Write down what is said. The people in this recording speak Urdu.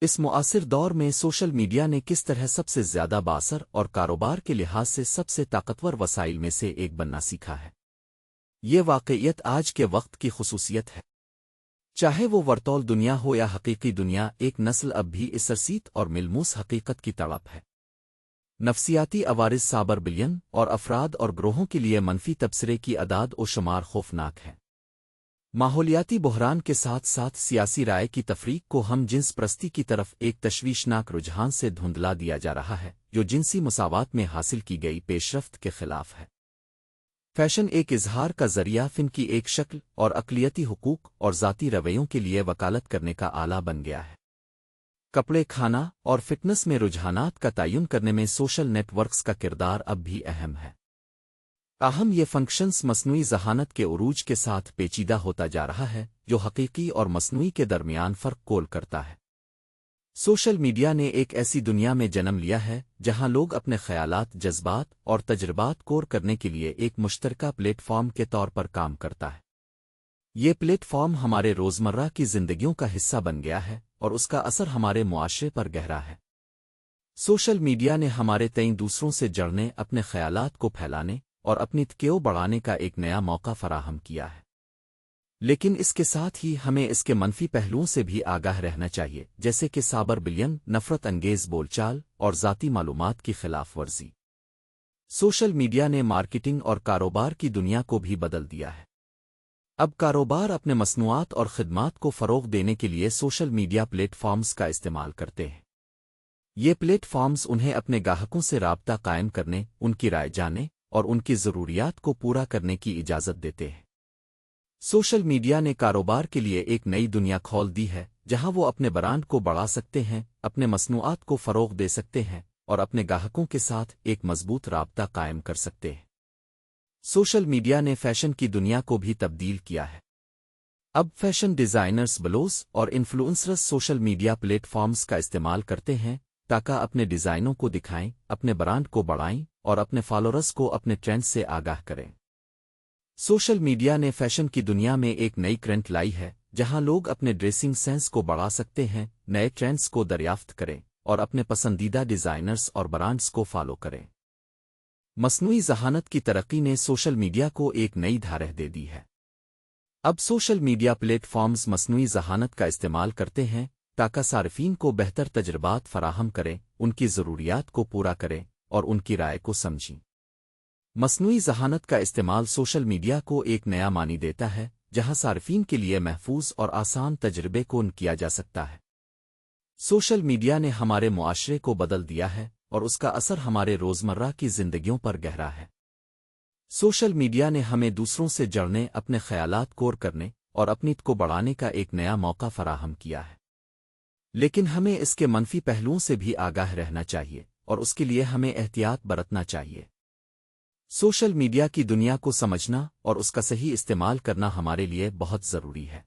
اس معاصر دور میں سوشل میڈیا نے کس طرح سب سے زیادہ باثر اور کاروبار کے لحاظ سے سب سے طاقتور وسائل میں سے ایک بننا سیکھا ہے۔ یہ واقعیت آج کے وقت کی خصوصیت ہے۔ چاہے وہ ورطول دنیا ہو یا حقیقی دنیا، ایک نسل اب بھی اس رسیت اور ملموس حقیقت کی تڑپ ہے۔ نفسیاتی عوارض سابر بلین اور افراد اور گروہوں کے لیے منفی تبصرے کی اعداد و شمار خوفناک ہے۔ ماحولیاتی بحران کے ساتھ ساتھ سیاسی رائے کی تفریق کو ہم جنس پرستی کی طرف ایک تشویشناک رجحان سے دھندلا دیا جا رہا ہے جو جنسی مساوات میں حاصل کی گئی پیش رفت کے خلاف ہے۔ فیشن ایک اظہار کا ذریعہ، فن کی ایک شکل، اور اقلیتی حقوق اور ذاتی رویوں کے لیے وکالت کرنے کا آلہ بن گیا ہے۔ کپڑے، کھانا اور فٹنس میں رجحانات کا تعین کرنے میں سوشل نیٹ ورکس کا کردار اب بھی اہم ہے۔ تاہم یہ فنکشنز مصنوعی ذہانت کے عروج کے ساتھ پیچیدہ ہوتا جا رہا ہے جو حقیقی اور مصنوعی کے درمیان فرق کول کرتا ہے۔ سوشل میڈیا نے ایک ایسی دنیا میں جنم لیا ہے جہاں لوگ اپنے خیالات، جذبات اور تجربات کور کرنے کے لیے ایک مشترکہ پلیٹ فارم کے طور پر کام کرتا ہے۔ یہ پلیٹ فارم ہمارے روزمرہ کی زندگیوں کا حصہ بن گیا ہے اور اس کا اثر ہمارے معاشرے پر گہرا ہے۔ سوشل میڈیا نے ہمارے تئیں دوسروں سے جڑنے، اپنے خیالات کو پھیلانے اور اپنی تکیو بڑھانے کا ایک نیا موقع فراہم کیا ہے۔ لیکن اس کے ساتھ ہی ہمیں اس کے منفی پہلوؤں سے بھی آگاہ رہنا چاہیے، جیسے کہ سابر بلین، نفرت انگیز بول چال اور ذاتی معلومات کی خلاف ورزی۔ سوشل میڈیا نے مارکیٹنگ اور کاروبار کی دنیا کو بھی بدل دیا ہے۔ اب کاروبار اپنے مصنوعات اور خدمات کو فروغ دینے کے لیے سوشل میڈیا پلیٹ فارمز کا استعمال کرتے ہیں۔ یہ پلیٹ فارمز انہیں اپنے گاہکوں سے رابطہ قائم کرنے، ان کی رائے جاننے اور ان کی ضروریات کو پورا کرنے کی اجازت دیتے ہیں۔ سوشل میڈیا نے کاروبار کے لیے ایک نئی دنیا کھول دی ہے جہاں وہ اپنے برانڈ کو بڑھا سکتے ہیں، اپنے مصنوعات کو فروغ دے سکتے ہیں اور اپنے گاہکوں کے ساتھ ایک مضبوط رابطہ قائم کر سکتے ہیں۔ سوشل میڈیا نے فیشن کی دنیا کو بھی تبدیل کیا ہے۔ اب فیشن ڈیزائنرز، بلوگرز اور influencers social media platforms کا استعمال کرتے ہیں تاکہ اپنے ڈیزائنوں کو دکھائیں، اپنے برانڈ کو بڑھائیں اور اپنے فالوورز کو اپنے ٹرینڈ سے آگاہ کریں۔ سوشل میڈیا نے فیشن کی دنیا میں ایک نئی کرنٹ لائی ہے جہاں لوگ اپنے ڈریسنگ سینس کو بڑھا سکتے ہیں، نئے ٹرینڈز کو دریافت کریں اور اپنے پسندیدہ ڈیزائنرز اور برانڈز کو فالو کریں۔ مصنوعی ذہانت کی ترقی نے سوشل میڈیا کو ایک نئی دھارہ دے دی ہے۔ اب سوشل میڈیا پلیٹ فارمز مصنوعی ذہانت کا استعمال کرتے ہیں تاکہ صارفین کو بہتر تجربات فراہم کریں، ان کی ضروریات کو پورا کریں اور ان کی رائے کو سمجھیں۔ مصنوعی ذہانت کا استعمال سوشل میڈیا کو ایک نیا معنی دیتا ہے جہاں صارفین کے لیے محفوظ اور آسان تجربے کو کیا جا سکتا ہے۔ سوشل میڈیا نے ہمارے معاشرے کو بدل دیا ہے اور اس کا اثر ہمارے روزمرہ کی زندگیوں پر گہرا ہے۔ سوشل میڈیا نے ہمیں دوسروں سے جڑنے، اپنے خیالات کور کرنے اور اپنی کو بڑھانے کا ایک نیا موقع فراہم کیا ہے۔ لیکن ہمیں اس کے منفی پہلوؤں سے بھی آگاہ رہنا چاہیے اور اس کے لیے ہمیں احتیاط برتنا چاہیے۔ سوشل میڈیا کی دنیا کو سمجھنا اور اس کا صحیح استعمال کرنا ہمارے لیے بہت ضروری ہے۔